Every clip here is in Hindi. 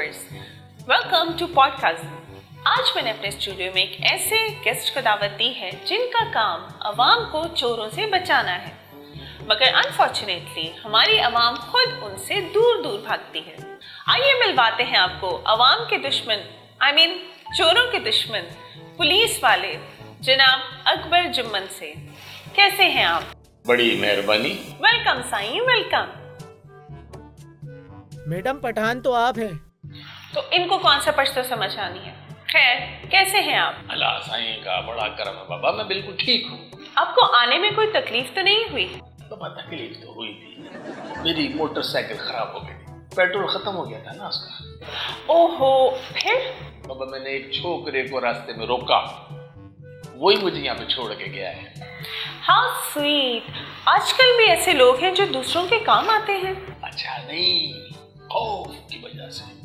Viewers, welcome to podcast. आज मैंने अपने स्टूडियो में एक ऐसे गेस्ट को दावत दी है जिनका काम अवाम को चोरों से बचाना है, मगर अनफॉर्चुनेटली हमारी अवाम खुद उनसे दूर दूर भागती है। आइए मिलवाते हैं आपको अवाम के दुश्मन, चोरों के दुश्मन, पुलिस वाले जनाब अकबर जुम्मन से। कैसे हैं आप? बड़ी मेहरबानी। Welcome Sain, welcome. Madam Pathan तो आप हैं। तो इनको कौन सा पश्तो समझ आनी है। खैर, कैसे हैं आप? अल्लाह साईं का बड़ा करम है बाबा, मैं बिल्कुल ठीक हूँ। आपको आने में कोई तकलीफ तो नहीं हुई? बाबा तकलीफ तो हुई थी, मेरी मोटरसाइकिल खराब हो गई थी, पेट्रोल खत्म हो गया था ना उसका। ओहो, फिर? बाबा मैंने एक छोकरे को रास्ते में रोका, वही मुझे यहाँ पे छोड़ के गया है। How sweet. आजकल भी ऐसे लोग हैं जो दूसरों के काम आते हैं। अच्छा नहीं, खौफ की वजह से।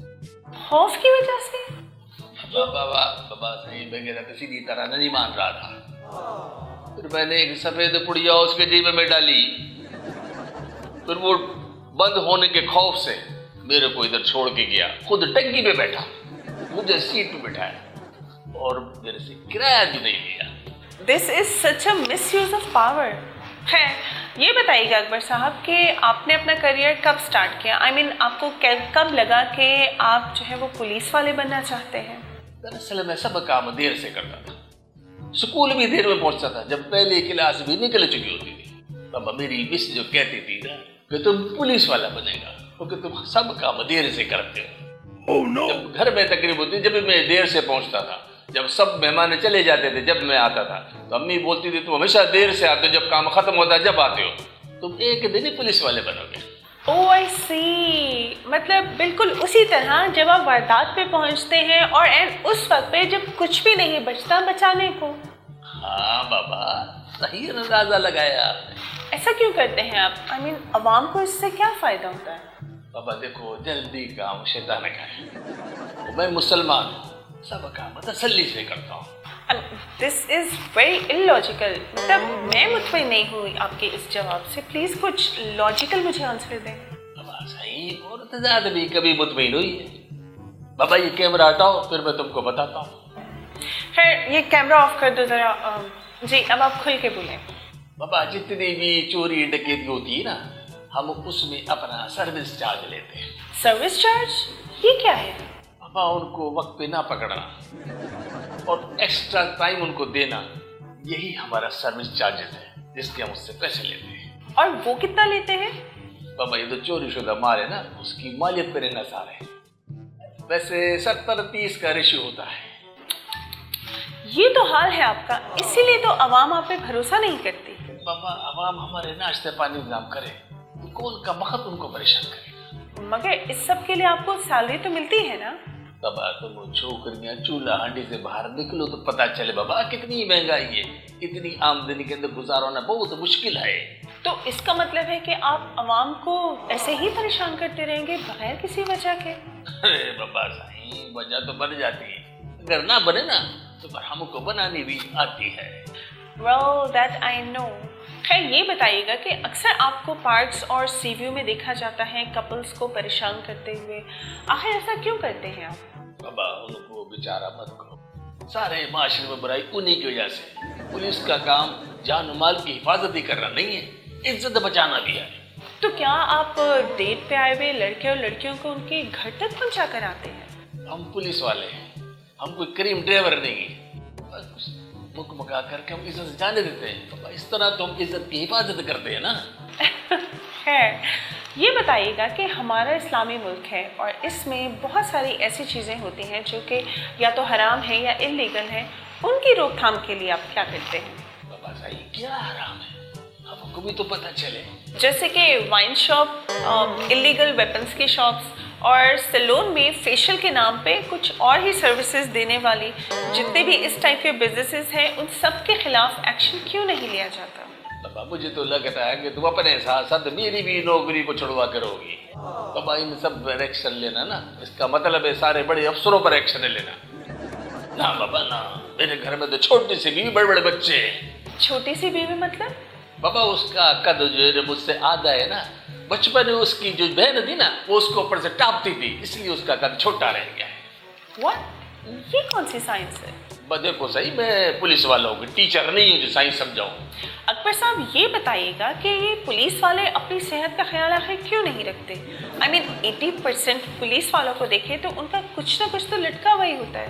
खौफ की वजह से? बाबा सही वगैरह किसी की तरह नहीं मान रहा था। फिर मैंने एक सफेद पुड़िया उसके जेब में डाली, फिर वो बंद होने के खौफ से मेरे को इधर छोड़ के गया, खुद टंकी पे बैठा, मुझे सीट पे बिठाया और मेरे से किराया भी नहीं लिया। This is such a misuse of power. खैर, ये बताइएगा अकबर साहब कि आपने अपना करियर कब स्टार्ट किया? आपको कब लगा कि आप जो है वो पुलिस वाले बनना चाहते हैं? दरअसल मैं सब काम देर से करता था, स्कूल भी देर में पहुंचता था, जब पहली क्लास भी निकल चुकी होती थी। तब मेरी मिस जो कहती थी ना कि तुम पुलिस वाला बनेगा क्योंकि तुम सब काम देर से करते हो। oh, no. जब घर में तकलीफ होती, जब मैं देर से पहुंचता था, जब सब मेहमान चले जाते थे, जब मैं आता था तो अम्मी बोलती थी तुम हमेशा देर से आते हो, जब काम खत्म होता है जब आते हो, तुम एक दिन ही पुलिस वाले बनोगे। ओह आई सी। मतलब बिल्कुल उसी तरह जब आप वारदात पे पहुंचते हैं और उस वक्त पे जब कुछ भी नहीं बचता बचाने को। हाँ बाबा, सही अंदाजा लगाया। ऐसा क्यों करते हैं आप? अवाम को इससे क्या फायदा होता है? बाबा देखो, जल्दी काम शैतान का है, मैं मुसलमान हूँ, सब काम तसल्ली से करता हूँ। This is very illogical. मतलब मैं मुतमईन नहीं हुई आपके इस जवाब से। प्लीज कुछ लॉजिकल मुझे आंसर दें। बाबा सही, और ज्यादा भी कभी मुतमईन हुई है। बाबा ये कैमरा हटाओ, फिर मैं तुमको बताता हूँ। खैर, ये कैमरा ऑफ कर दो जरा। जी, अब आप खुल के बोलें। बाबा जितनी भी चोरी डकैती होती है ना, हम उसमें अपना सर्विस चार्ज लेते हैं। Service charge? ये क्या है? बाबा उनको वक्त पे ना पकड़ना और एक्स्ट्रा टाइम उनको देना, यही हमारा सर्विस चार्जेस है जिसके हम उससे पैसे लेते हैं। और वो कितना लेते हैं? बाबा ये तो चोरी शुदा माल है ना, उसकी मालियत पर इन्हसार है। वैसे 70-30 का रेशियो होता है। ये तो हाल है आपका, इसीलिए तो अवाम आप पे भरोसा नहीं करती। बाबा अवाम हमारे नाश्ते पानी इंतजाम करे, कौन का वक्त उनको परेशान करे। मगर इस सब के लिए आपको सैलरी तो मिलती है ना? बाबा तुम छोकरियां चूल्हा हांडी से बाहर निकलो तो पता चले बाबा कितनी महंगाई है, इतनी आमदनी के अंदर गुजारा होना बहुत मुश्किल है। तो इसका मतलब है कि आप अवाम को ऐसे ही परेशान करते रहेंगे बगैर किसी वजह के? अरे बाबा साईं, वजह तो बन जाती है, अगर ना बने ना तो पर हमको बनानी भी आती है। Well, that I know. खैर, ये बताइएगा कि अक्सर आपको पार्क्स और सी व्यू में देखा जाता है कपल्स को परेशान करते हुए। आखिर ऐसा क्यों करते हैं आप? बाबा उनको बेचारा मत करो, सारे माशरे में बुराई उन्हीं की वजह से। पुलिस का काम जान माल की हिफाजत ही करना नहीं है, इज्जत बचाना भी है। तो क्या आप डेट पे आए हुए लड़के और लड़कियों को उनके घर तक पहुंचा कर आते हैं? हम पुलिस वाले हैं, हम कोई क्रीम ड्राइवर नहीं, मुख मका करके हम इज्जत जाने देते हैं। बाबा इस तरह तो हम इज्जत की हिफाजत करते हैं ना। खैर, ये बताइएगा कि हमारा इस्लामी मुल्क है और इसमें बहुत सारी ऐसी चीज़ें होती हैं जो कि या तो हराम है या इल्लीगल है, उनकी रोकथाम के लिए आप क्या करते हैं? बाबा सही, क्या हराम है हमको भी तो पता चले। जैसे कि वाइन शॉप, इल्लीगल वेपन्स की शॉप्स और सैलून में फेशियल के नाम पे कुछ और ही सर्विसेज देने वाली जितने भी इस टाइप के बिजनेसेस हैं, उन सब के खिलाफ एक्शन क्यों नहीं लिया जाता? बाबा मुझे तो लगता है कि तुम अपने साथ साथ मेरी भी नौकरी को छुड़वा करोगी। बाबा इन सब पर एक्शन लेना ना, इसका मतलब है सारे बड़े अफसरों पर एक्शन लेना। ना बाबा ना, मेरे घर में तो छोटी सी बीवी, बड़े बड़े बच्चे। छोटी सी बीवी मतलब? बाबा उसका कद जो है मुझसे आधा है ना, बचपन में उसकी जो बहन थी ना, वो उसको ऊपर से टापती थी, इसलिए उसका कद छोटा रह गया है। What? ये कौन सी साइंस है? देखो सही, मैं पुलिस वाला हूँ, टीचर नहीं हूँ जो साइंस समझाऊँ। अकबर साहब, ये बताइएगा कि ये पुलिस वाले अपनी सेहत का ख्याल आखिर क्यों नहीं रखते? I mean 80% पुलिस वालों को देखे तो उनका कुछ ना कुछ तो लटका हुआ ही होता है।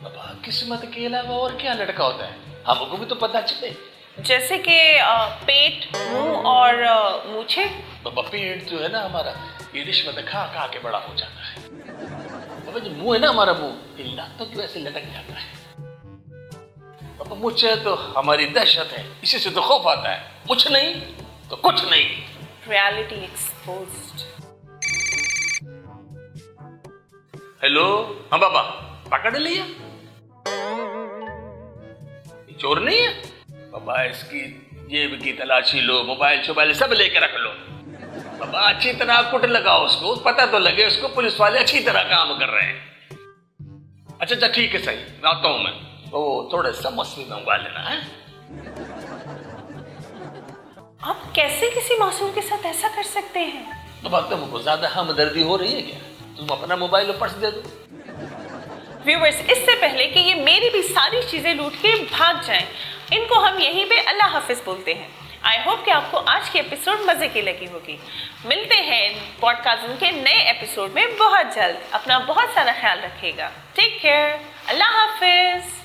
बाबा, किस्मत के अलावा और क्या लटका होता है, हमको भी तो पता चले। जैसे कि पेट, मुंह और मूछे। बाबा, पेट जो है ना हमारा, ये रिश्वत खा खा के बड़ा हो जाता है। बाबा, जो मुंह है ना हमारा, मुंह इन लातों की वजह से लटक जाता है। बाबा, मुझ तो हमारी दहशत है, इसी से तो खौफ आता है। मुझ नहीं तो कुछ नहीं। Reality exposed. हेलो, हाँ बाबा, पकड़ लिया? चोर नहीं है? बाबा, इसकी जेब की तलाशी लो, मोबाइल शोबाइल सब लेके रख लो। बाबा, अच्छी तरह कुट लगाओ उसको, पता तो लगे उसको पुलिस वाले अच्छी तरह काम कर रहे हैं। अच्छा ठीक है, सही, मैं आता हूं। मैं थोड़े समोसे मंगवा लेना है। आप कैसे किसी मासूम के साथ ऐसा कर सकते हैं? बाबा, तुमको ज्यादा हमदर्दी हो रही है क्या? तुम अपना मोबाइल और पर्स दे दो। व्यूवर्स, इससे पहले कि ये मेरी भी सारी चीजें लूट के भाग जाएं, इनको हम यहीं पे अल्लाह हाफिज बोलते हैं। आई होप कि आपको आज की एपिसोड मजे की लगी होगी। मिलते हैं पॉडकास्ट के नए एपिसोड में बहुत जल्द। अपना बहुत सारा ख्याल रखिएगा। Take care. अल्लाह हाफिज।